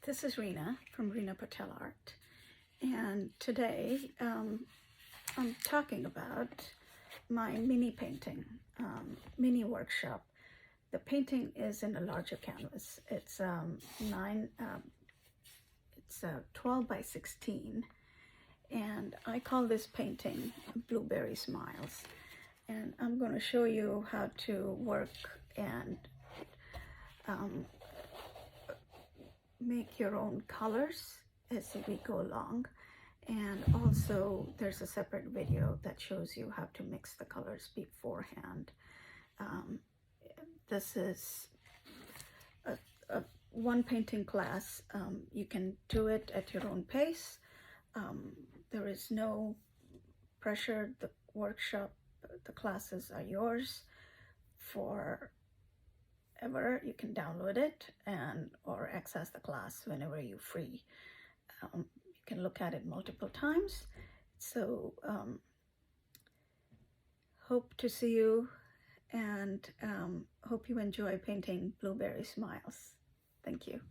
This is Rena from Rena Patel Art, and today I'm talking about my mini painting, mini workshop. The painting is in a larger canvas. It's 12 by 16, and I call this painting Blueberry Smiles. And I'm going to show you how to work and make your own colors as we go along. And also there's a separate video that shows you how to mix the colors beforehand. This is a one painting class. You can do it at your own pace. There is no pressure. The workshop, the classes are yours forever. You can download it or access the class whenever you're free. You can look at it multiple times. So hope to see you, and hope you enjoy painting Blueberry Smiles. Thank you.